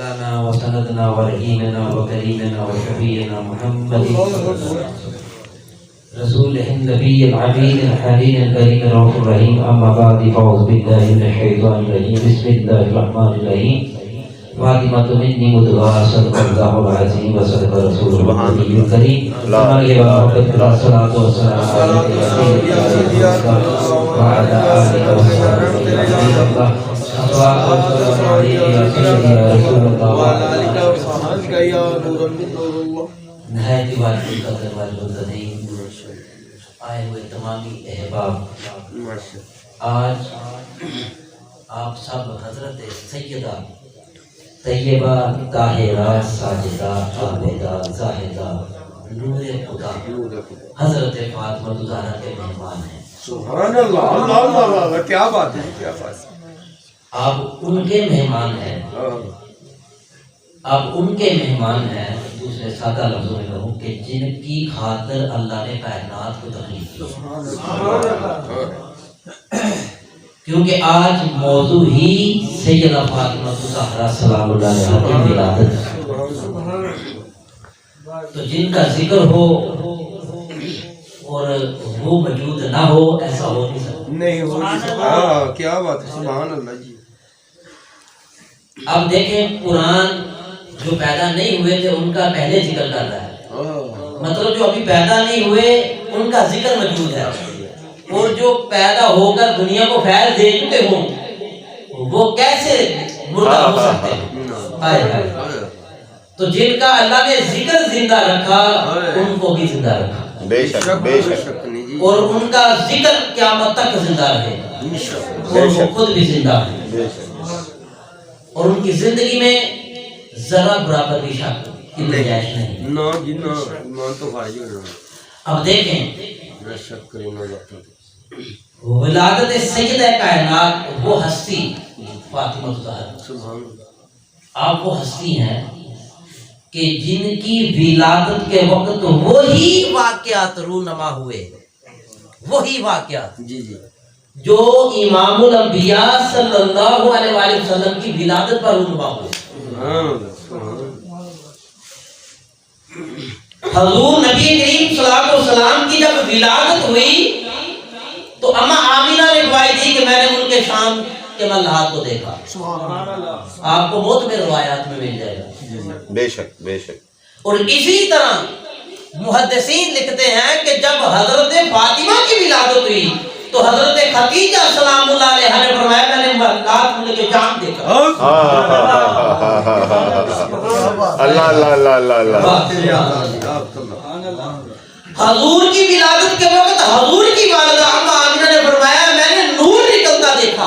مولانا وسندنا ورحیمنا وکریمنا وشفیعنا محمد رسول النبی العبید الحلیم الکریم الرؤوف الرحیم اما بعد فاعوذ باللہ من الشیطان الرجیم بسم اللہ الرحمن الرحیم فاطمہ منی مدعا صدق اللہ العظیم وصدق رسول النبی الکریم ہمارے محبت الصلاۃ والسلام علیہ وعلی آلہ وصحبہ اللہ نہایت واجب قدر والمنتظرین آئے ہوئے تمامی احباب، آج آپ سب حضرت سیدہ طیبہ طاہرہ ساجدہ عابدہ زاہدہ نور خدا حضرت فاطمہ الزہرا کے مہمان ہیں۔ سبحان اللہ، اللہ اللہ اللہ، کیا بات ہے، کیا بات ہے۔ آپ ان کے مہمان ہیں، آپ ان کے مہمان ہیں، دوسرے سادہ لفظوں میں کہوں کہ جن کی خاطر اللہ نے کائنات کو تخلیق کی، کیونکہ آج موضوع ہی سیدہ فاطمہ الزہرا سلام اللہ علیہا کی ولادت ہے۔ تو جن کا ذکر ہو اور وہ موجود نہ ہو، ایسا ہو نہیں سکتا، نہیں ہو سکتا۔ کیا بات ہے، سبحان اللہ جی۔ اب دیکھیں قرآن جو پیدا نہیں ہوئے تھے ان کا پہلے ذکر کر رہا ہے، مطلب جو ابھی پیدا نہیں ہوئے ان کا ذکر موجود ہے، اور جو پیدا ہو کر دنیا کو فیض دے چکے ہوں وہ کیسے مردہ ہو سکتے ہیں؟ تو جن کا اللہ نے ذکر زندہ رکھا ان کو بھی زندہ رکھا، بے شک بے شک، اور ان کا ذکر قیامت تک زندہ رہے گا، اور وہ خود بھی زندہ ہے، اور ان کی زندگی میں ذرا برابر بھی شک کی گنجائش نہیں۔ نہ جی نہ، ایمان تو خارج ہو رہا ہے۔ اب دیکھیں بے شک کریم اللہ، ولادت سیدہ کائنات وہ ہستی فاطمہ الزہرا، سبحان اللہ، آپ وہ ہستی ہیں کہ جن کی ولادت کے وقت وہی واقعات رونما ہوئے، وہی واقعات جی جی، جو امام الانبیاء صلی اللہ علیہ وآلہ وسلم کی ولادت پر رونما ہوئے۔ سبحان اللہ، سبحان اللہ۔ حضور نبی کریم صلی اللہ علیہ وسلم کی جب ولادت ہوئی تو اما آمینہ نے گواہی دی کہ میں نے ان کے شام کے ملحات کو دیکھا۔ آپ کو موت میں روایات میں مل جائے گا، بے شک بے شک۔ اور اسی طرح محدثین لکھتے ہیں کہ جب حضرت فاطمہ کی ولادت ہوئی تو حضرت خدیجہ سلام اللہ علیہا نے فرمایا میں نے ملکات ملک کے جام دیکھا۔ اللہ اللہ اللہ اللہ، حضور کی ولادت کے وقت حضور کی والدہ اما آمینہ نے فرمایا میں نے نور نکلتا دیکھا۔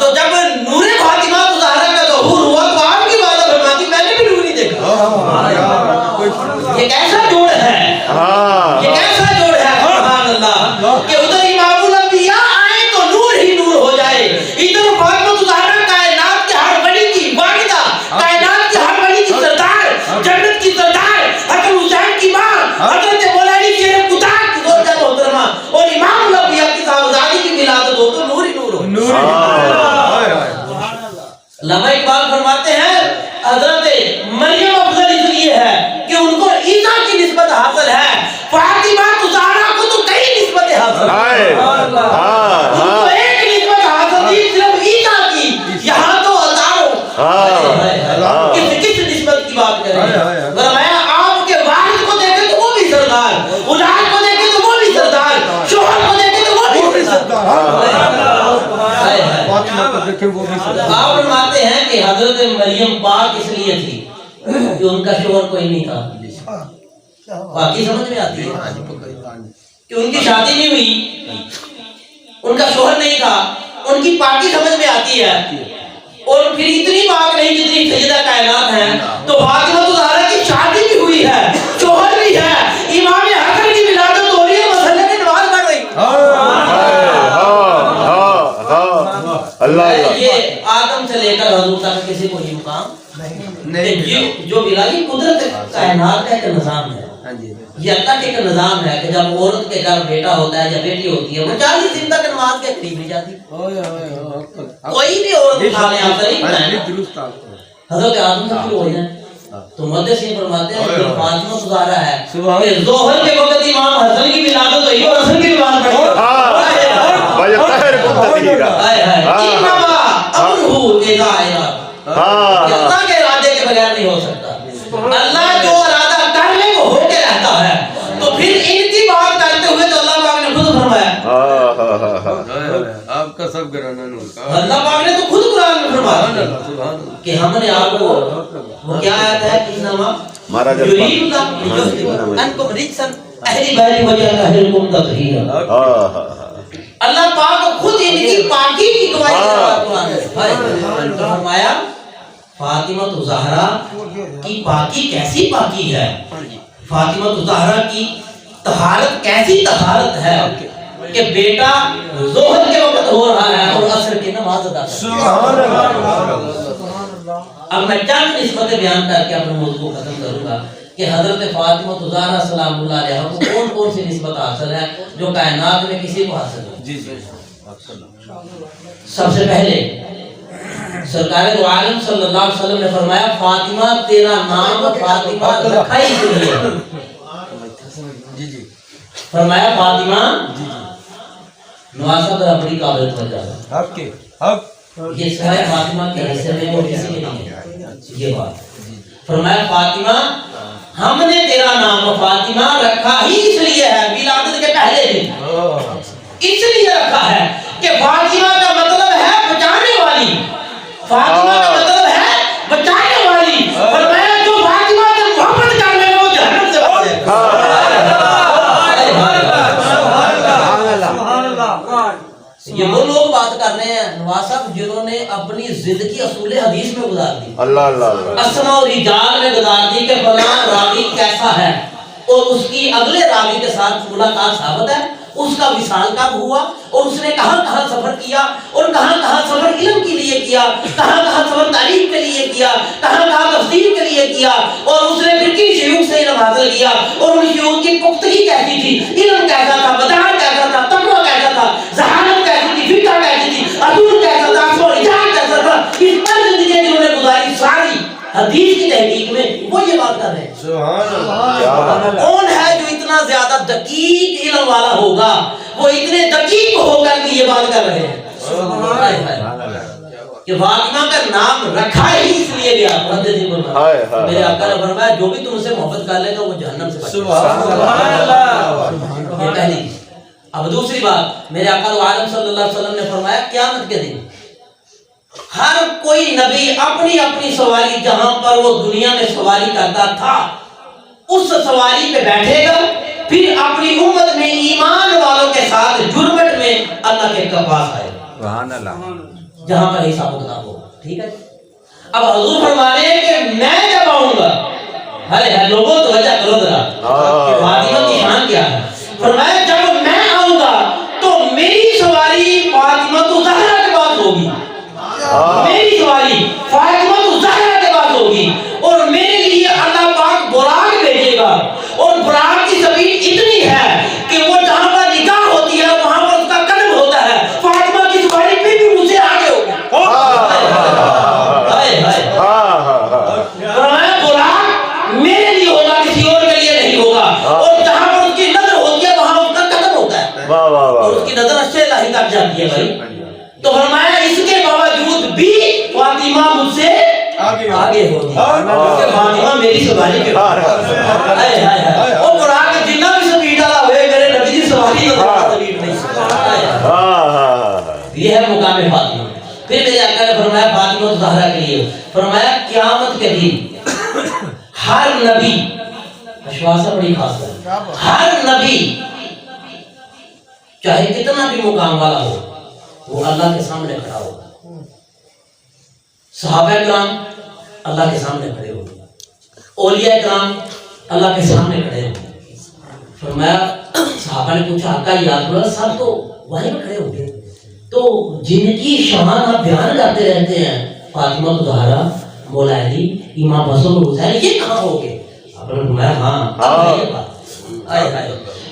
تو جب نور فاطمہ الزہرا کا ظہور ہوا تو آپ کی والدہ فرماتی میں نے بھی نور نہیں دیکھا۔ یہ کیسا جوڑ ہے، یہ کیسا جوڑ ہے، سبحان اللہ، کہ ادھر امام الانبیاء آئے تو نور ہی نور ہو جائے، ادھر فاطمہ الزہرا کائنات کے ہر بڑی کی والدہ، کائنات کے ہر بڑی کی سردار، جنت کی سردار، حسن حسین کی ماں، حضرت مولانا شیر خدا کی زوجہ محترمہ، اور امام الانبیاء کی صاحبزادی کی ولادت ہو تو نور ہی نور ہو۔ علامہ اقبال فرماتے ہیں حضرت مریم افضل اس لیے ہے کہ ان کو عیسیٰ کی نسبت حاصل ہے، فاطمہ الزہرا کو تو کئی نسبتیں حاصل ہیں، ان کو ایک نسبت حاصل تھی صرف عیسیٰ کی، یہاں تو ہزاروں، کس نسبت کی بات کریں؟ فرمایا آپ کے والد کو دیکھیں تو وہ بھی سردار، اولاد کو دیکھیں تو وہ بھی سردار، شوہر کو دیکھیں تو وہ بھی سردار۔ آپ فرماتے ہیں کہ حضرت مریم پاک اس لیے تھی کہ ان کا شوہر کوئی نہیں تھا، باقی سمجھ میں آتی ہے کہ ان کی شادی نہیں ہوئی، ان کا شوہر نہیں تھا، ان کی پاکی سمجھ میں آتی ہے، اور پھر اتنی پاک نہیں جتنی سیدہ کائنات ہیں، تو فاطمہ الزہرا کی شادی بھی ہوئی ہے، شوہر بھی ہے، امام حسن کی ولادت ہو رہی ہے، مسلح میں نماز پڑھ رہی اللہ۔ یہ آدم سے لے کر حضور تک کسی کو نہیں مقام نہیں، جو الہی قدرت کائنات کا ایک نظام ہے، یہ اللہ کے ایک نظام ہے کہ جب عورت کے گھر بیٹا ہوتا ہے یا بیٹی ہوتی ہے وہ 40 دن تک نماز کے قریب نہیں جاتی، کوئی بھی عورت کھانے آتا نہیں، حضرت آدم تک شروع ہو جائیں تو محدثین فرماتے ہیں کہ فاطمہ زہرا ہے سبحان کہ ظہر کے وقت امام حسن کی ولادت ہوئی اور حسن کی ولادت پڑھی اللہ کے ارادے کے بغیر نہیں ہو سکتا اللہ جو ارادہ کر لے وہ ہو کے رہتا ہے تو پھر ان کی بات کرتے ہوئے تو اللہ پاک نے خود فرمایا آپ کا سب گرانا نور اللہ پاک نے تو خود قرآن میں فرمایا کہ ہم نے آپ کو وہ کیا آیت ہے انما یرید اللہ لیہذہب عنکم رجس اہل بیت وجعل اہلکم تطہیرا اللہ پاک خود ان کی پاکی کی گواہی دے رہا ہے قرآن میں فرمایا فاطمہ زہرا کی پاکی کیسی پاکی ہے فاطمہ زہرا کی طہارت کیسی طہارت ہے کہ بیٹا ظہر کے وقت ہو رہا ہے اور عصر کی نماز ادا کر رہا ہے اب میں چند نسبتیں بیان کر کے اپنے موضوع کو ختم کروں گا کہ حضرت فاطمہ زہرا سلام اللہ علیہا کو کون کون سی نسبت حاصل ہے جو کائنات میں کسی کو حاصل ہے جی جی سب سے پہلے سرکار دو عالم صلی اللہ علیہ وسلم نے فرمایا فاطمہ تیرا نام فاطمہ رکھا ہی اس لیے جی جی فرمایا فاطمہ نواسا ذرا بڑی قابل توجہ ہے آپ کے حق یہ سوائے فاطمہ کے حصے میں اور کسی کے نہیں ہے یہ بات فرمایا فاطمہ ہم نے تیرا نام فاطمہ رکھا ہی اس لیے ہے ولادت کے پہلے دن اس لیے رکھا ہے کہ فاطمہ کا مطلب ہے بچانے والی فاطمہ کا مطلب ہے بچانے والی فرمایا جو فاطمہ سے محبت کر لے وہ جہنم سے بچے یہ وہ لوگ بات کر رہے ہیں نواز صاحب جنہوں نے اپنی زندگی اصول حدیث میں گزار دی اللہ اللہ اسماء و رجال میں گزار دی کہ فلاں راوی کیسا ہے اور اس کی اگلے راوی کے ساتھ ملاقات ثابت ہے اس کا وصال کب ہوا اور اس نے کہاں کہاں سفر کیا اور کہاں کہاں سفر علم کے لیے کیا کہاں کہاں سفر تعلیم کے لیے کیا کہاں کہاں تفسیر کے لیے کیا اور اس نے پھر کن شیوخ سے علم حاصل کیا اور ان شیوخ کی پختگی کیسی تھی علم کیسا تھا بدعت کیسا تھا تقویٰ کیسا تھا ذہانت کیسی تھی فقہ کیسی تھی حضور کیسا تھا اسماء و رجال کیسا تھا اس پر زندگی جنہوں نے گزاری ساری حدیث کی تحقیق میں وہ یہ بات کر رہے ہیں سبحان اللہ کون ہے جو اتنا زیادہ دقیق علم والا ہوگا وہ اتنے دقیق ہو کر کے یہ بات کر رہے ہیں کہ فاطمہ کا نام رکھا ہی اس لیے گیا میرے آقا نے فرمایا جو بھی تم سے محبت کر لے گا وہ جہنم سے بچے گا یہ پہلی چیز اب دوسری بات میرے آقا عالم صلی اللہ علیہ وسلم نے فرمایا قیامت کے دن ہر کوئی نبی اپنی اپنی سواری جہاں پر وہ دنیا میں سواری کرتا تھا اس سواری پہ بیٹھے گا پھر اپنی امت میں ایمان والوں کے ساتھ جرمٹ میں اللہ کے پاس آئے گا سبحان اللہ جہاں پر حساب و کتاب ہوگا ٹھیک ہے اب حضور فرما رہے ہیں کہ میں جب آؤں گا ارے لوگوں توجہ کرو ذرا کہ فاطمہ کی شان کیا ہے فرمایا جب میں آؤں گا تو میری سواری فاطمہ زہرا کے پاس ہوگی میری سواری فاطمہ زہرا کے پاس ہوگی اور میرے لیے اللہ پاک براق بھیجے گا اور براق کی سپیڈ اتنی ہے کہ وہ جہاں پر نکاح ہوتی ہے وہاں پر اس کا قدم ہوتا ہے فاطمہ کی سواری پھر بھی مجھ سے آگے ہوگی براق میرے لیے ہوگا کسی اور کے لیے نہیں ہوگا اور جہاں پر اس کی نظر ہوتی ہے وہاں اس کا قدم ہوتا ہے اور اس کی نظر اچھے لاہی تک جاتی ہے بھائی تو فرمایا اس کے باوجود بھی فاطمہ مجھ سے آگے ہوگی کیونکہ فاطمہ میری سواری کے اور قرآن کے جنہ بھی سپیڈ والا ہوئے میرے نبی کی سواری سپیڈ نہیں یہ ہے مقام فاطمہ پھر میرے آقا نے فرمایا فاطمہ زہرا کے لیے فرمایا قیامت کے دن ہر نبی اشواسہ بڑی خاص ہے ہر نبی چاہے کتنا بھی مقام والا ہو وہ اللہ کے سامنے کھڑا ہوگا صحابہ کرام اللہ کے سامنے کھڑے ہوگے اولیاء کرام اللہ کے سامنے کھڑے ہوگے فرمایا صحابہ نے پوچھا آقا یا رسول اللہ سب تو وہیں پہ کھڑے ہوگے تو جن کی شان آپ بیان کرتے رہتے ہیں فاطمہ زہرا مولا علی امام حسن حسین یہ کہاں ہوگے آپ نے فرمایا ہاں یہ بات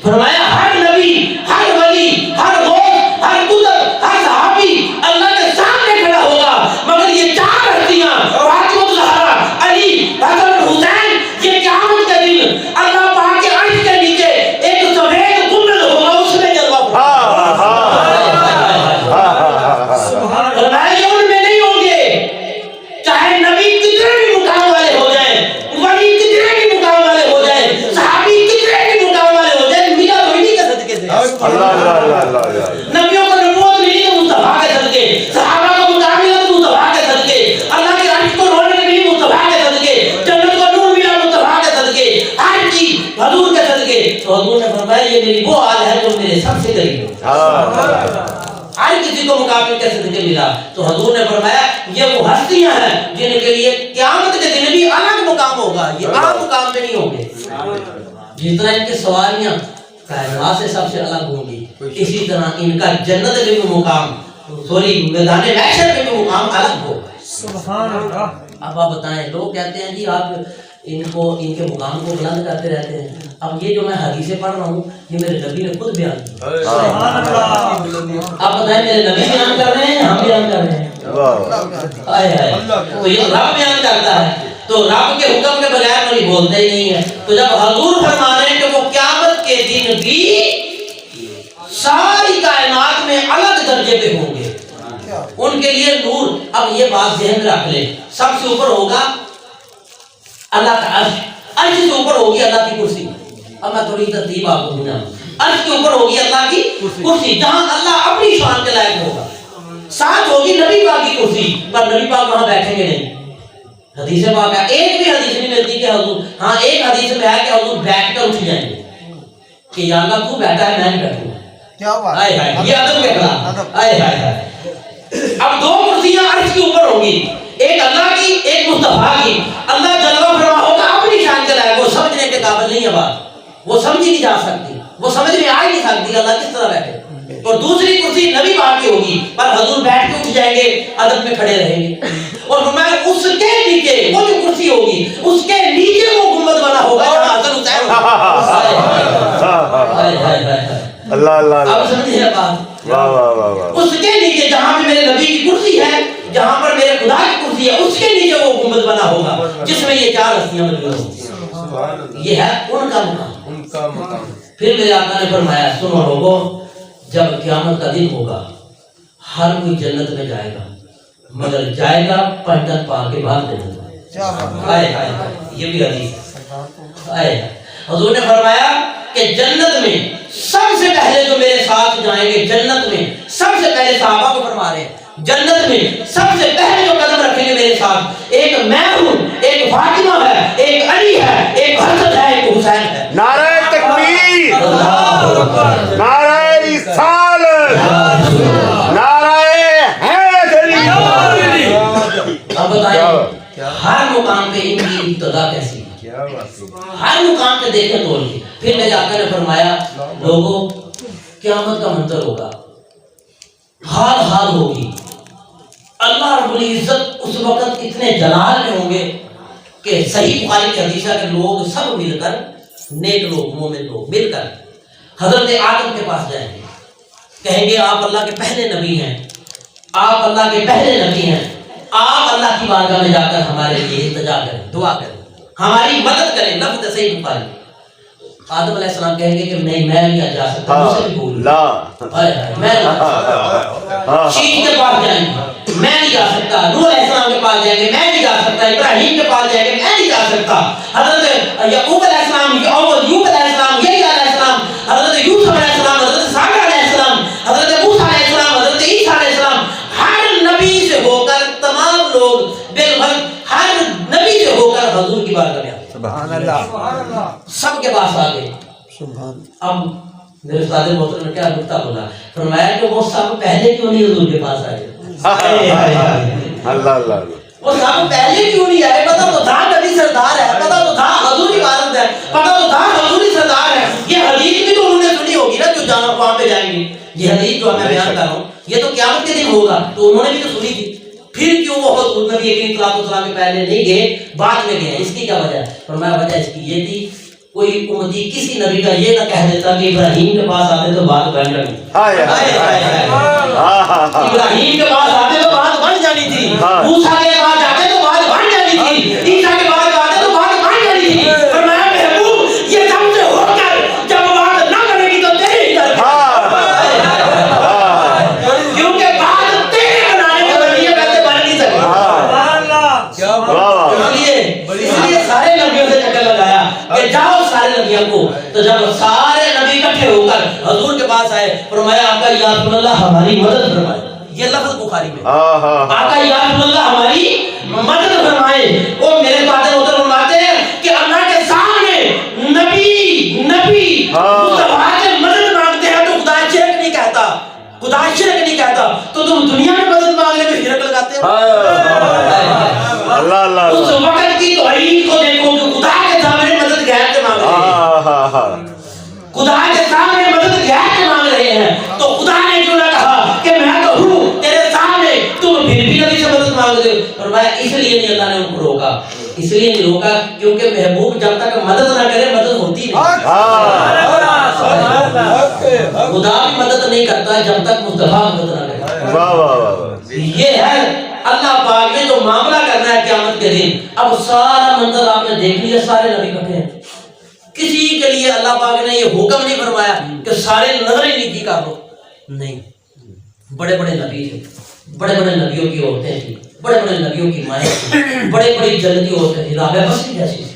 فرمایا ہر نبی ہر ولی ہر غوث ہر قطب ہر صحابی اللہ کے سامنے کھڑا ہوگا مگر یہ چار ہستیاں فاطمہ نبی کتنے بھی مقام والے ہو جائیں, ولی کتنے بھی مقام والے ہو جائیں, صحابی کتنے بھی مقام والے ہو جائیں, ملا تو انہی کے صدقے سے. نبیوں کو نبوت ملی تو مصطفیٰ کے صدقے, صحابہ کو مقام ملا تو مصطفیٰ کے صدقے, اللہ کے عرش کو رونق ملی مصطفیٰ کے صدقے, جنت کو نور ملا مصطفیٰ کے صدقے, ہر چیز حضور کے صدقے. تو حضور نے فرمایا یہ میری وہ آل ہے جو میرے سب سے قریب ہے. ہر کسی کو مقابل کے صدقے ملا. تو حضور نے فرمایا یہ وہ ہستیاں ہیں جن کے لیے قیامت کے دن بھی الگ مقام ہوگا, یہ عام مقام میں نہیں ہوں گے. جس طرح ان کی سواریاں کائنات سے سب سے الگ ہوں گی, اسی طرح ان کا جنت میں بھی مقام, میدان محشر میں بھی مقام الگ ہوگا. سبحان اللہ. اب آپ بتائیں, لوگ کہتے ہیں جی آپ ان کے مقام کو بلند کرتے رہتے ہیں. اب یہ جو میں حدیثیں پڑھ رہا ہوں یہ میرے نبی نے خود بیان کی. سبحان اللہ. آپ بتائیں میرے نبی بیان کر رہے ہیں, ہم بیان کر رہے ہیں. تو یہ رب بیان کرتا ہے, تو رب کے حکم کے بغیر کوئی بولتا ہی نہیں ہے. تو جب حضور فرما رہے ہیں کہ وہ قیامت کے دن بھی ساری کائنات میں الگ درجے پہ ہوں گے, ان کے لیے نور. اب یہ بات ذہن میں رکھ لیں, سب سے اوپر ہوگا اللہ کا عرش, عرش سے اوپر ہوگی اللہ کی کرسی. اب میں تھوڑی ترتیب آپ کو سمجھاؤں. عرش کے اوپر ہوگی اللہ کی کرسی جہاں اللہ اپنی شان کے لائق ہوگا. ساتھ ہوگی نبی پاک کی کرسی, پر نبی پاک وہاں بیٹھیں گے نہیں. حدیث پاک ہے, ایک بھی حدیث نہیں ملتی کہ حضور, ہاں ایک حدیث میں ہے کہ حضور بیٹھ کر اٹھ جائیں گے کہ یا اللہ تو بیٹھا ہے میں نہیں بیٹھوں گا. کیا بات ہے, یہ ادب کے خلاف. اب دو کرسیاں عرش کے اوپر ہوگی, ایک اللہ کی ایک مصطفیٰ کی. اللہ جلوہ فرما ہوگا اپنی شان کے لائق, وہ سمجھنے کے قابل نہیں ہے بات, وہ سمجھی نہیں جا سکتی, وہ سمجھ میں آ ہی نہیں سکتی اللہ کس طرح بیٹھے. اور دوسری کرسی نبی پاک کی ہوگی, پر حضور بیٹھ کے اٹھ جائیں گے, ادب میں کھڑے رہیں گے. اور فرمایا اس کے نیچے وہ جو کرسی ہوگی اس کے نیچے وہ گنبد بنا ہوگا جہاں حسن حسین اللہ اللہ. اب سمجھے بات, واہ واہ واہ. اس کے نیچے جہاں پہ میرے نبی کی کرسی ہے, جہاں پر میرے خدا کی کرسی ہے, اس کے نیچے وہ گنبد بنا ہوگا جس میں یہ چار ہستیاں موجود ہوں. یہ ہے ان کا مقام. پھر میرے آقا نے فرمایا سنو لوگوں, جب قیامت کا دن ہوگا ہر کوئی جنت میں جائے گا, مگر جائے گا پنڈت پا کے بعد جنت میں. یہ بھی حدیث ہے. حضور نے فرمایا کہ جنت میں سب سے پہلے جو میرے ساتھ جائیں گے, جنت میں سب سے پہلے صحابہ کو فرما رہے ہیں, جنت میں سب سے پہلے جو قدم رکھیں گے میرے ساتھ, ایک میں ہوں, ایک فاطمہ ہے, ایک علی ہے, ایک حسن ہے, ایک حسین ہے. نعرہ تکبیر, نعرہ رسالت, نعرہ حیدری. اب بتائیں ہر مقام پہ ان کی ابتدا کیسی ہے, ہر مقام پہ دیکھیں تو ان کی. پھر میرے آقا نے فرمایا لوگوں قیامت کا منظر ہوگا, حال حال ہوگی. اللہ رب العزت اس وقت اتنے جلال میں ہوں گے کہ صحیح بخاری کی حدیث ہے کہ لوگ سب مل کر, نیک لوگ مومن لوگ مل کر حضرت آدم کے پاس جائیں گے, کہیں گے آپ اللہ کے پہلے نبی ہیں, آپ اللہ کے پہلے نبی ہیں, آپ اللہ کی بارگاہ میں جا کر ہمارے لیے التجا کریں, دعا کریں, ہماری مدد کریں. لفظ صحیح بخاری. آدم علیہ السلام کہیں گے کہ نہیں میں نہیں جا سکتا, مجھ سے بھی بھول میں شیخ کے پاس جائیں گے, میں نہیں جا سکتا. نوح علیہ السلام کے پاس جائیں گے, میں نہیں جا سکتا. ابراہیم کے پاس جائیں گے, میں نہیں جا سکتا. حضرت یعقوب علیہ السلام, یوسف علیہ السلام, یحییٰ علیہ السلام, حضرت یوسف علیہ السلام, حضرت صالح علیہ السلام, حضرت موسیٰ علیہ السلام, حضرت عیسیٰ علیہ السلام, ہر نبی سے ہو کر تمام لوگ بالخصوص ہر نبی سے ہو کر حضور کی بارگاہ میں آتے. سبحان اللہ. سب کے پاس آ گئے. اب میرے استاد محترم نے کیا نکتہ بولا, فرمایا کہ وہ سب پہلے کیوں نہیں حضور کے پاس آئے. اللہ اللہ. وہ سب پہلے کیوں نہیں آئے, پتہ تو تھا نبی سردار ہے, پتہ تو تھا حضور عبادت ہے, پتہ تو تھا حضور سردار ہے. یہ حدیث بھی تو انہوں نے سنی ہوگی نا, جو جانا وہاں پہ جائیں گے. یہ حدیث جو میں بیان کر رہا ہوں یہ تو قیامت کے دن ہوگا, تو انہوں نے بھی تو سنی تھی. پھر کیوں وہ حضور نبی کریم صلی اللہ علیہ وسلم کے پہلے نہیں گئے, بعد میں گئے, اس کی کیا وجہ ہے؟ فرمایا وجہ اس کی یہ تھی, کوئی امتی کسی نبی کا یہ نہ کہہ دیتا کہ ابراہیم کے پاس آتے تو بات بن جانی, ابراہیم کے پاس آتے تو بات بن جانی تھی, موسیٰ کے پاس جاتے تو بات بن جانی تھی, عیسیٰ کے پاس جاتے تو بات بن جانی تھی. فرمایا محبوب یہ سب سے ہو کر جب بات نہ کرے گی تو تیرے ہی در کیونکہ بات تیرے بنانے کے ذریعے ویسے بن نہیں سکتی. دنیا کو. تو جب سارے نبی اکٹھے ہو کر حضور کے پاس آئے, فرمایا آقا یا رسول اللہ ہماری مدد فرمائے. یہ لفظ بخاری میں, آقا یا رسول اللہ ہماری مدد فرمائے. وہ میرے فادر ادھر فرماتے ہیں کہ اللہ کے سامنے نبی مصطفیٰ سے مدد مانگتے ہیں تو خدا شرک نہیں کہتا, خدا شرک نہیں کہتا. تو تم دنیا میں مدد مانگنے میں شرک لگاتے ہو. اس وقت کی توحید کو دیکھو کہ خدا کے سامنے مدد غیر سے مانگ رہے ہیں, خدا کے سامنے مدد غیر سے مانگ رہے ہیں. تو خدا نے کیوں نہ کہا کہ میں تو ہوں تیرے سامنے, تم پھر بھی نبی سے مدد مانگ رہے ہو. فرمایا اس لیے نہیں اللہ نے ان کو روکا, اس لیے نہیں روکا کیونکہ محبوب جب تک مدد نہ کرے مدد ہوتی نہیں. خدا بھی مدد نہیں کرتا جب تک مصطفیٰ مدد نہ کرے. یہ ہے اللہ پاک نے جو معاملہ کرنا ہے قیامت کے دن. اب سارا منظر آپ نے دیکھ لیا, سارے نبی اکٹھے ہیں. کسی کے لیے اللہ پاک نے یہ حکم نہیں فرمایا کہ سارے نظریں نیچی کر لو, نہیں. بڑے بڑے نبی تھے, بڑے بڑے نبیوں کی عورتیں تھیں, بڑے بڑے نبیوں کی مائیں تھیں, بڑے بڑی جنتی عورتیں تھیں. رابعہ بصری جیسی تھی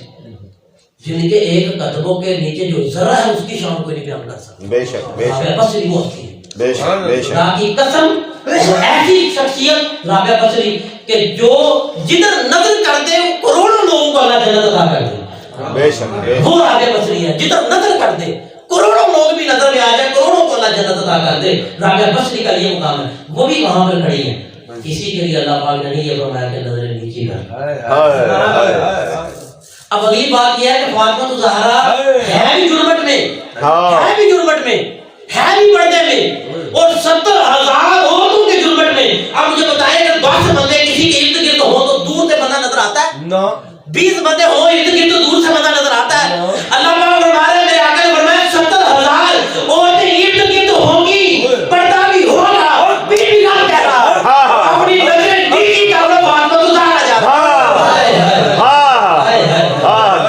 جن کے ایک قدموں کے نیچے جو ذرہ ہے اس کی شان کوئی نہیں بیان کر سکتا. بے شک بے رابعہ بصری وہ تھی, بے شک بے شک. خدا کی قسم وہ ایسی شخصیت رابعہ بصری کہ جو جدھر نظر کرتے کروڑوں لوگوں کو اللہ جنت عطا کر دے. بے شک وہ رابعہ بصری ہے, جدھر نظر کر دے کروڑوں لوگ بھی نظر میں آ جائے, کروڑوں کو اللہ جنت عطا کر دے. رابعہ بصری کا یہ مقام ہے, وہ بھی وہاں پر کھڑی ہیں. کسی کے لیے اللہ پاک نے نہیں یہ فرمایا کہ نظریں نیچی کر. اب اگلی بات یہ ہے کہ فاطمہ الزہرا ہے بھی جرمٹ میں, ہے بھی جرمٹ میں, ہے بھی پردے میں, اور 70,000 عورتوں کے جرمٹ میں. اب مجھے بتائیں کہ 10 بندے کسی کے ارد گرد ہوں تو دور سے بندہ نظر آتا ہے؟ 20 بندے ہوں ارد گرد تو دور سے بندہ نظر آتا ہے. اللہ پاک فرما رہے ہیں, میرے آقا نے فرمایا 70,000 عورتیں ارد گرد ہوں گی, پردہ بھی ہوگا, پھر بھی نہ کہہ رہا اپنی نظریں نیچی کر لو, فاطمہ الزہرا جا رہا.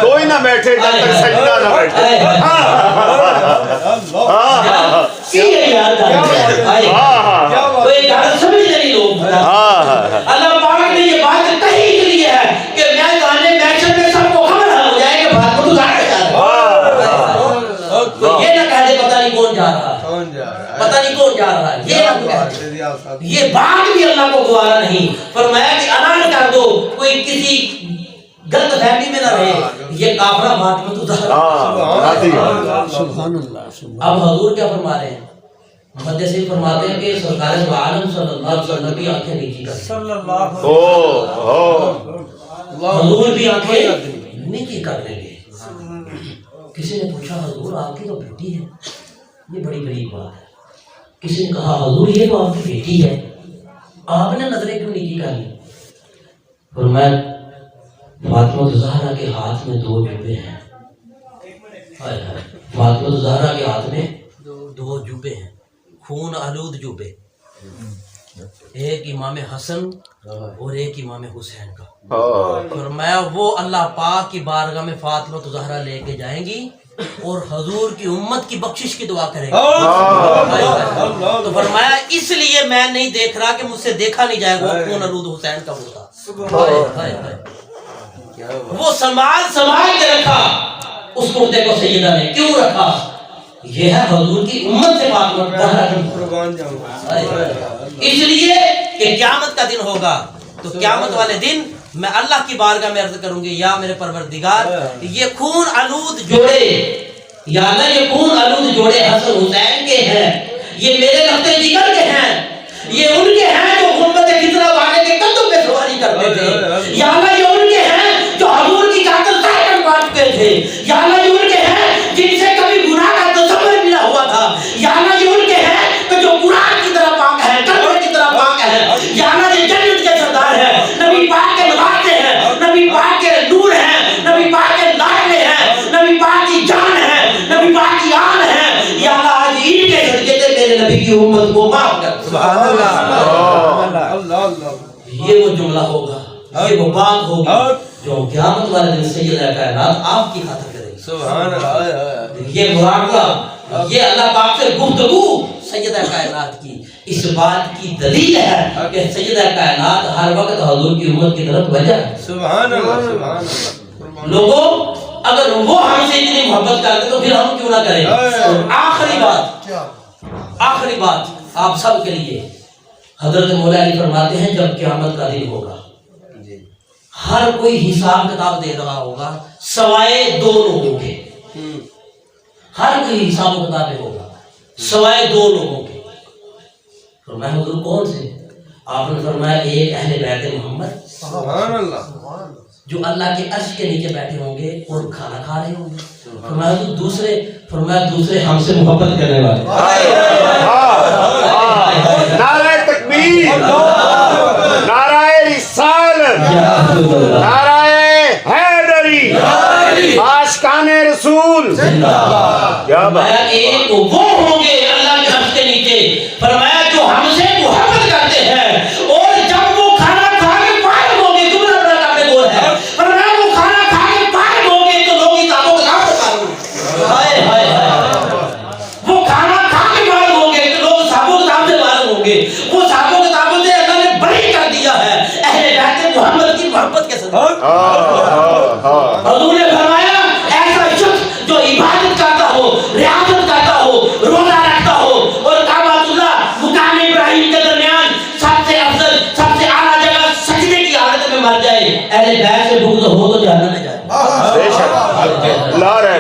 کوئی نہ بیٹھے جب تک سجدہ نہ بیٹھے. اللہ پاک نے یہ بات کہی اس لیے ہے کہ میدان محشر میں سب کو خبر ہو جائے کہ فاطمہ الزہرا جا رہا ہے. یہ نہ کہہ دے پتہ نہیں کون جا رہا, پتہ نہیں کون جا رہا ہے, یہ نہ کہہ دے. یہ بات بھی اللہ کو گوارا نہیں. فرمایا کہ اعلان کر دو, کوئی کسی غلط فہمی میں نہ رہے, یہ کافرہ فاطمہ الزہرا. سبحان اللہ. اب حضور کیا فرما رہے ہیں؟ محدثین فرماتے ہیں کہ سرکار دو عالم صلی اللہ علیہ وسلم کی آنکھیں نیچی کر حضور بھی آنکھیں نیچی کر لیں گے. کسی نے پوچھا حضور آپ کی تو بیٹی ہے, یہ بڑی غریب بات ہے. کسی نے کہا حضور یہ تو آپ کی بیٹی ہے, آپ نے نظریں کیوں نیچی کر لی؟ فرمایا فاطمہ الزہرا کے ہاتھ میں 2 جوبے ہیں. فاطمہ الزہرا کے ہاتھ میں 2 جوبے ہیں, خون آلود جوبے, ایک امام حسن اور ایک امام حسین کا. فرمایا وہ اللہ پاک کی بارگاہ میں فاطمہ الزہرا لے کے جائیں گی اور حضور کی امت کی بخشش کی دعا کریں گے. تو فرمایا اس لیے میں نہیں دیکھ رہا کہ مجھ سے دیکھا نہیں جائے گا خون آلود حسین کا ہوتا. وہ سنبھال کے رکھا اس کرتے کو سیدہ نے. کیوں رکھا؟ یہ ہے حضور کی امت سے بات اس لیے کہ قیامت کا دن ہوگا. تو قیامت والے دن میں اللہ کی بارگاہ میں عرض کروں گی, یا میرے پروردگار یہ خون آلود جوڑے, یا اللہ یہ خون آلود جوڑے حسن حسین کے ہیں, یہ میرے رفتے جگر کے ہیں, یہ ان کے ہیں جو غربت کتنا والے کے قدم پہ سواری کرتے تھے. یا اللہ یہ ان کے ہیں جو حضور کی قاتل ظاہر کاٹتے تھے. یا اللہ یہ ان کے ہیں جن سے کبھی گناہ کا تصور بھی نہ ہوا تھا. یا اللہ یہ ان کے ہیں کہ جو قرآن کی طرح پاک ہے, کلمہ کی طرح پاک ہے. یا اللہ یہ جنت کے سردار ہیں, نبی پاک کے نواسے ہیں, نبی پاک کے نور ہیں, نبی پاک کے لاڈلے ہیں, نبی پاک کی جان ہے, نبی پاک کی آن ہے. یا اللہ آج ان کے صدقے سے میرے نبی کی امت کو معاف کر. سبحان اللہ. یہ وہ جملہ ہوگا, یہ وہ بات ہوگی جو قیامت والے دن سیدہ کائنات آپ کی خاطر کرے گی. سبحان اللہ. یہ مراقبہ, یہ اللہ پاک سے گفتگو سیدہ کائنات کی اس بات کی دلیل ہے کہ سیدہ کائنات ہر وقت حضور کی امت کی طرف وجہ ہے. سبحان اللہ. لوگوں اگر وہ ہم سے اتنی محبت کرتے تو پھر ہم کیوں نہ کریں. آخری بات آپ سب کے لیے. حضرت مولا علی فرماتے ہیں جب قیامت کا دن ہوگا ہر کوئی حساب کتاب دے رہا ہوگا سوائے 2 لوگوں کے. ہر کوئی حساب و کتاب ہوگا سوائے 2 لوگوں کے. فرمایا حضور کون سے؟ آپ نے فرمایا ایک اہل بیت محمد سبحان اللہ جو اللہ کے عرش کے نیچے بیٹھے ہوں گے اور کھانا کھا رہے ہوں گے. فرمایا دوسرے ہم سے محبت کرنے والے. نعرہ تکبیر، نعرہ رسالت، نعرہ حیدری، عاشقان رسول. کیا بات. ایک وہ ہوں گے اللہ کے عرش کے نیچے. فرمایا جو ہم سے محبت کرتے ہیں اور جب وہ کھانا کھا کے فارغ ہوں گے. کتنا بڑا کام گور ہے. فرمایا وہ کھانا کھا کے فارغ ہوں گے تو لوگ کتابوں کا نام پکاریں گے. ہائے ہائے وہ کھانا کھا کے فارغ ہوں گے تو لوگ صحابوں کتاب سے فارغ ہوں گے. وہ صحابوں کتابوں سے اللہ نے بری کر دیا ہے اہل بیت محمد کی محبت کے ساتھ. حضور نے فرمایا ایسا شخص جو عبادت کرتا ہو، ریاضت کرتا ہو، روزہ رکھتا ہو اور کعبۃ اللہ مقام ابراہیم کے درمیان سب سے افضل سب سے اعلیٰ جگہ سجدے کی حالت میں مر جائے، اہل بیت سے بغض ہو تو جہنم میں جائے. بے شک لا رہے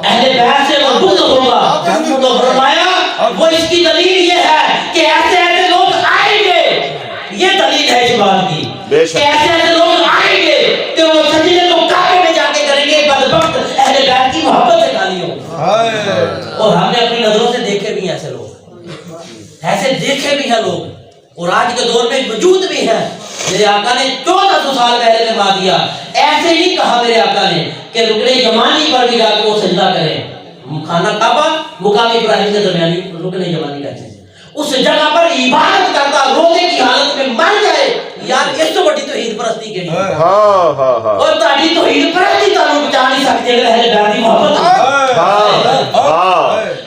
اہل بیت سے وہ بغض ہوگا. تو فرمایا وہ اس کی دلیل یہ ہے کہ ایسے ایسے لوگ آئیں گے. یہ دلیل ہے اس بات کی بے کہ شک. ایسے ایسے لوگ آئیں گے کہ وہ سجدے کو کعبے میں جا کے کریں گے. بدبخت اہل بیت کی محبت سے خالی ہوں. اور ہم نے اپنی نظروں سے دیکھے بھی ایسے لوگ، ایسے دیکھے بھی ہیں لوگ اور آج کے دور میں موجود بھی ہیں. میرے آقا نے 1400 سال پہلے فرما دیا. ایسے نہیں کہا میرے آقا نے کہ رکن یمانی پر بھی جا کے وہ سجدہ کریں. خانہ کعبہ مقام ابراہیم کے درمیانی رکن یمانی کہتے ہیں. اس جگہ پر عبادت کرتا روزے کی حالت میں مر جائے. یار اس تو بڑی توحید پرستی کے لیے اور تاڑی توحید پرستی تانوں بچا نہیں سکتے اگر اہل بیت کی محبت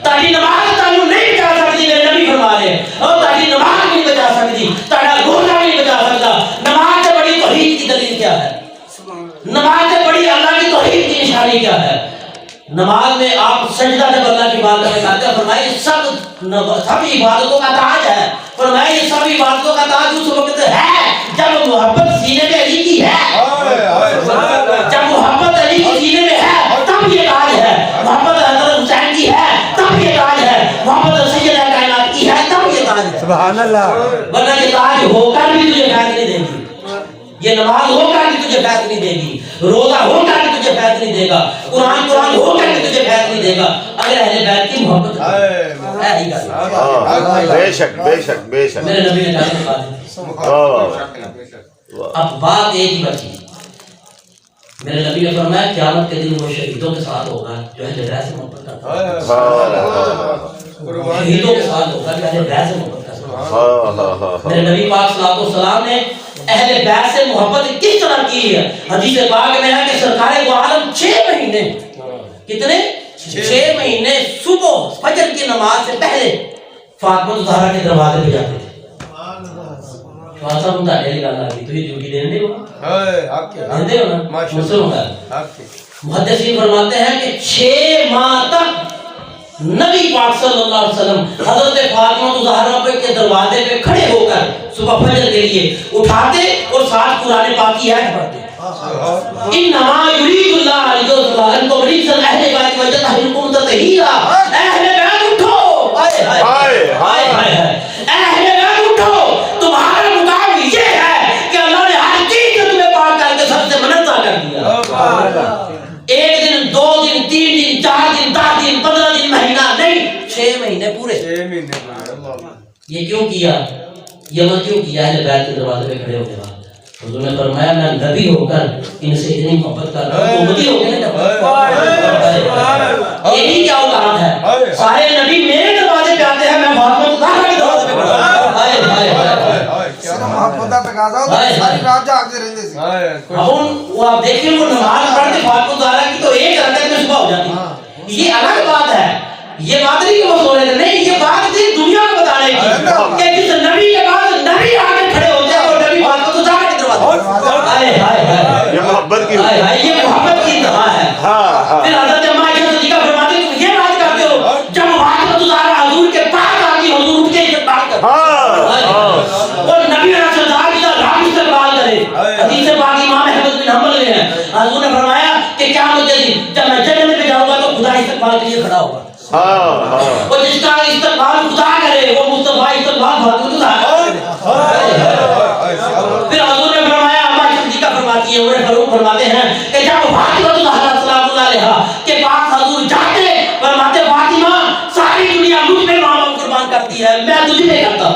تاڑی نماز تانوں نہیں بچا سکتی. میرے نبی فرما رہے ہیں اور تاڑی نماز نہیں بچا سکتی، تاڑا روزہ نہیں بچا سکتا. نماز سے بڑی توحید کی دلیل کیا ہے؟ نماز سے بڑی اللہ کی توحید کی نشانی کیا ہے؟ نماز میں آپ سجدہ جب اللہ کی بات میں کرتے ہیں فرمائے سب عبادتوں کا تاج ہے. فرمائے یہ سب عبادتوں کا تاج اس وقت ہے جب محبت سینے میں علی کی ہے. جب محبت علی کی سینے میں ہے تب یہ تاج ہے. محبت حضرت حسین کی ہے تب یہ تاج ہے. محبت سیدہ کائنات کی ہے تب یہ تاج ہے. سبحان اللہ. ورنہ یہ تاج ہو کر بھی تجھے فیض نہیں دے گی. یہ نماز ہو کر بھی تجھے فیض نہیں دے گی. روزہ ہو کر بھی تجھے فیض نہیں دے گا. قرآن ہو کر بھی تجھے فیض نہیں دے گا اگر اہل بیت کی محبت ہے ہی گا. بے شک بے شک بے شک. میرے نبی نے کہا اب بات ایک ہی بچی. میرے نبی نے فرمایا قیامت کے دن وہ شہیدوں کے ساتھ ہوگا جو اہل بیت سے محبت کرتا ہے. شہیدوں کے ساتھ ہوگا جو اہل بیت سے محبت کرتا ہے. میرے نبی پاک صلی اللہ علیہ وسلم نے اہل بیت سے محبت کس طرح کی ہے؟ حدیث پاک میں ہے کہ سرکار دو عالم 6 مہینے کتنے 6 مہینے صبح فجر کی نماز سے پہلے فاطمہ زہرا کے دروازے پہ جاتے تھے. فاطمہ متعلق گل آ گئی تو یہ ڈیوٹی دینے ہو دیندے ہو نا مسلم ہے. محدثین فرماتے ہیں کہ 6 ماہ تک نبی پاک صلی اللہ علیہ وسلم حضرت فاطمہ زہرا کے دروازے پہ کھڑے ہو کر صبح فجر کے لیے اٹھاتے اور ساتھ قرآن پاک کی آیت پڑھتے. انما یرید اللہ انکم رجزا اہل بیت وجطہرکم تطہیرا. اہل بیت اٹھو. ہائے ہائے ہائے اہل بیت اٹھو. تمہارا مقام یہ ہے کہ اللہ نے ہر چیز کو تمہیں پاک کر کے سب سے منزہ کر دیا. 1 دن 2 دن 3 دن 4 دن 10 دن 15 دن مہینہ نہیں 6 مہینے پورے. یہ کیوں کیا؟ یہ کیوں کیا؟ اہل بیت کے دروازے پہ کھڑے ہونے والا. حضور نے فرمایا میں نبی ہو کر ان سے اتنی محبت کر رہا ہوں. امتی ہو کے نا یہی کیا اوقات ہے. سارے نبی میرے دروازے پہ آتے ہیں میں فاطمہ زہرا کے دروازے پہ کھڑا ہوں. ہائے ہائے ہائے محبت پہ گادا ساری رات جاگتے رہتے تھے. اب وہ آپ دیکھیں وہ نماز پڑھتے فاطمہ زہرا کی تو 1 رکعت میں صبح ہو جاتی. یہ الگ بات ہے. یہ بات نہیں کہ وہ سو رہے تھے، نہیں یہ بات تھی دنیا کو بتانے کی کہ جس نبی کے بعد نبی آگے کھڑے ہوتے ہیں اور نبی فاطمہ زہرا کے دروازے. ہائے ہائے ہائے یہ محبت کی یہ محبت حضور نے فرمایا کہ قیامت کے دن جب میں جنت میں جاؤں گا تو خدا استقبال کے لیے کھڑا ہوگا اور جس کا استقبال خدا کرے وہ مصطفیٰ استقبال محمود ہے. پھر حضور نے فرمایا ہماری صدیقہ فرماتی ہے عمر فاروق فرماتے ہیں کہ جب فاطمہ زہرا سلام اللہ علیہا کے پاس حضور جاتے فرماتے فاطمہ ساری دنیا مجھ پہ ماں باپ قربان کرتی ہے میں تجھ پہ کرتا ہوں.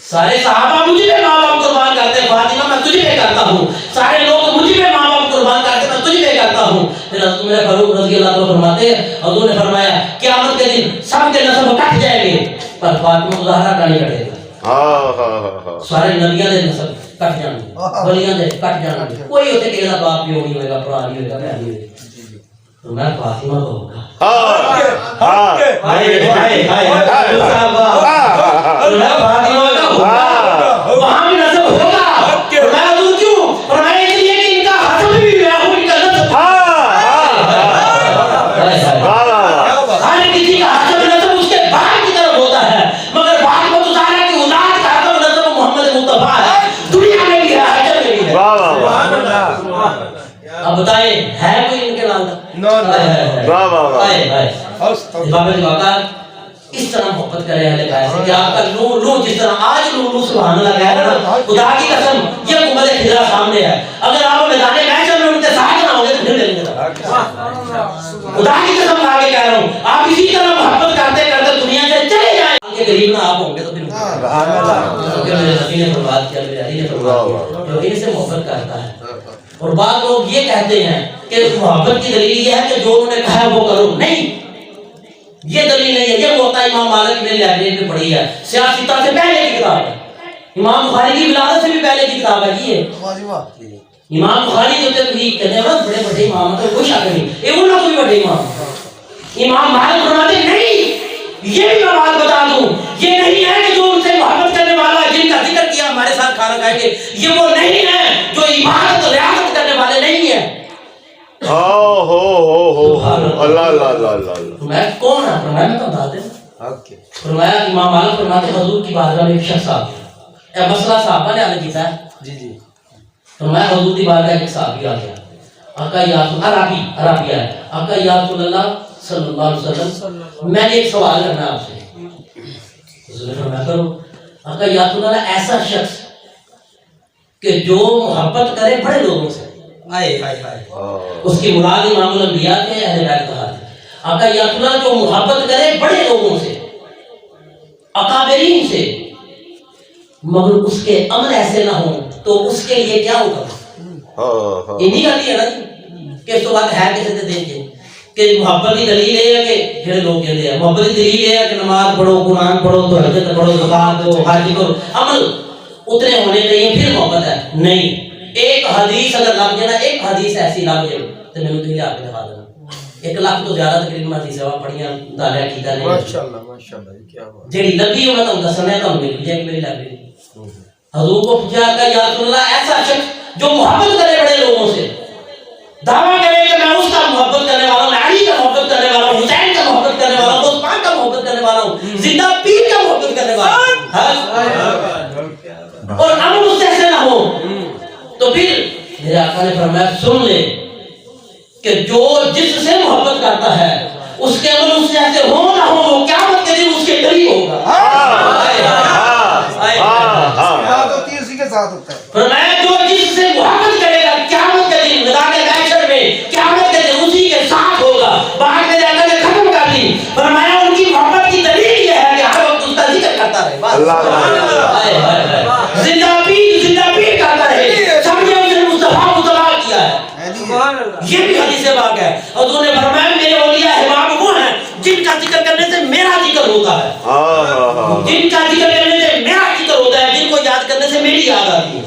سارے صحابہ مجھ پہ ماں باپ قربان کرتے ہیں فاطمہ میں تجھ پہ کرتا ہوں. سارے لوگ مجھ پہ ماں باپ قربان کرتے میں تجھ پہ کرتا ہوں. پھر حضرت عمر فاروق رضی اللہ عنہ فرماتے ہیں حضور نے فرمایا قیامت کے دن سب کے نسب کٹ جائیں گے پر فاطمہ زہرا کا نہیں کٹے گا. سارے نبیاں دے نسل کٹ جان گے ولیاں دے کٹ جان گے کوئی ہوتے کہ باپ بھی نہیں ہوئے گا پڑھا نہیں ہوئے گا بہن نہیں ہوئے گا. تو میں فاطمہ کو ہوگا وہاں بھی نسب ہوگا. میں حضور کیوں اور میں اس لیے کہ ان کا حسب بھی میں ہوں ان کا نسب ہر کسی کا حسب نسب اس کے باپ کی طرف ہوتا ہے مگر فاطمہ زہرا کی اولاد کا حسب نسب محمد مصطفیٰ ہے دنیا میں بھی ہے حجر میں بھی ہے. اب بتائیں ہے کوئی ان کے نام اس طرح محبت کرے اہل بیت سے کہ آپ کا نو جس طرح آج نو سبحان اللہ کہہ رہا نا خدا کی قسم یہ گنبد خضرا سامنے ہے اگر آپ میدان محشر میں ان کے ساتھ نہ ہوں گے تو پھر لیں گے خدا کی قسم کھا کے کہہ رہا ہوں آپ اسی طرح محبت کرتے کرتے دنیا سے چلے جائیں آپ کے قریب نہ آپ ہوں گے تو پھر میرے نبی نے فرمایا کیا میرے علی نے فرمایا جو ان سے محبت کرتا ہے. اور بعض لوگ یہ کہتے ہیں کہ محبت کی دلیل یہ ہے کہ جو انہوں نے کہا ہے وہ کرو. نہیں یہ دلیل نہیں ہے. یہ ہوتا ہے امام مالک میری لائبریری میں پڑھی ہے سیاستہ سے پہلے کی کتاب ہے. امام بخاری کی ولادت سے بھی پہلے کی کتاب ہے. یہ امام بخاری جو تحقیق کہتے ہیں بڑے بڑے امام ہیں کوئی شک نہیں یہ انہوں کوئی بڑے امام. امام مالک فرماتے نہیں یہ بھی میں بات بتا دوں یہ نہیں ہے کہ جو ان سے محبت کرنے والا جن کا ذکر کیا ہمارے ساتھ کھانا کھائیں گے یہ وہ نہیں ہے جو عبادت ریاضت کرنے والے نہیں ہیں. اللہ اللہ اللہ اللہ میں کون ہے فرمایا میں تو بتا دیں فرمایا امام مالک فرماتے حضور کی بارگاہ میں ایک شخص آ گیا اے مسئلہ صحابہ نے عرض کیا ہے فرمایا حضور کی بارگاہ ایک صحابی آ گیا آقا یا رسول عربی ہے آقا یا رسول اللہ صلی اللہ علیہ وسلم میں نے ایک سوال کرنا ہے آپ سے. حضور نے فرمایا کرو. آقا یا رسول اللہ ایسا شخص کہ جو محبت کرے بڑے لوگوں سے اس کی مراد امام الانبیاء کے اہل بیت کہا ہے. آقا یا رسول اللہ جو محبت کرے بڑے لوگوں سے اکابرین سے مگر اس کے عمل ایسے نہ ہوں تو اس کے لیے کیا ہوگا. یہ نہیں کہتی ہے نا کہ اس کے بعد ہے کیسے دیکھیں کہ محبت کی دلیل ہے کہ پھر لوگ کہتے ہیں محبت کی دلیل ہے کہ نماز پڑھو قرآن پڑھو تو حجت پڑھو زکات دو حج کرو عمل اتنے ہونے چاہیے پھر محبت ہے. نہیں ایک حدیث اگر لگ جائے نا ایک حدیث ایسی لگ جائے تو میں نے تمہیں آپ دکھا دینا 1 لاکھ تو زیادہ تقریباً حدیث ہے پڑھیاں مطالعہ کیتا نہیں ماشاءاللہ ماشاءاللہ کیا بات جیڑی لگی میں تم دسنا ہے تم مل جائے میری لائبریری. حضور کو پوچھا کہ یا رسول اللہ ایسا شخص جو محبت کرے بڑے لوگوں سے دعویٰ کرے کہ میں اس کا محبت کرنے والا ہوں میں علی کا محبت کرنے والا ہوں حسین کا محبت کرنے والا ہوں عثمان کا محبت کرنے والا ہوں زندہ پیر کا محبت کرنے والا ہوں اور عمل اس سے ایسے نہ ہو تو پھر میرے آقا نے فرمایا سن لے کہ جو جس سے محبت کرتا ہے اس کے عمل اس سے ایسے ہو نہ ہو وہ قیامت کے دن اس کے قریب ہوگا. فرمایا جو جس سے محبت کرے گا قیامت کے دن میدان محشر میں قیامت کے دن اسی کے ساتھ ہوگا. بعد میں جا کر ختم کر دی. فرمایا ان کی محبت کی دلیل یہ ہے کہ ہر وقت اس کا ذکر کرتا رہے زندہ پیر کرتا رہے سمجھے اسے مصطفیٰ کیا ہے. یہ بھی حدیث پاک ہے. حضور نے فرمایا میرے اولیاء احباب وہ ہیں جن کا ذکر کرنے سے میرا ذکر ہوتا ہے جن کا ذکر کرنے سے میرا ذکر ہوتا ہے جن کو یاد کرنے سے میری یاد آتی ہے.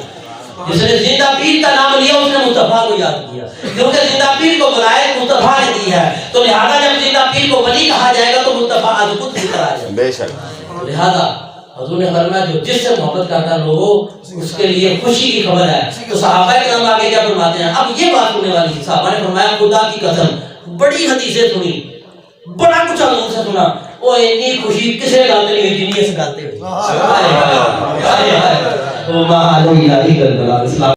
جس نے زندہ پیر کا نام لیا اس نے مصطفیٰ کو یاد کیا کیونکہ زندہ پیر کو بلائے مصطفیٰ نے دی ہے تو لہذا جب زندہ پیر کو ولی کہا جائے گا تو مصطفیٰ از خود ذکر آ جائے گا. بے شک لہذا حضور نے فرمایا جو جس سے محبت کرتا لوگوں اس کے لیے خوشی کی خبر ہے. تو صحابہ کرام آگے کیا فرماتے ہیں. اب یہ بات سننے والی تھی صحابہ نے فرمایا خدا کی قسم بڑی حدیثیں سنی بڑا کچھ حضور سے سنا وہ اتنی خوشی کسے گالتے نہیں ہوئی جنہیں اس گالتے ہوئی.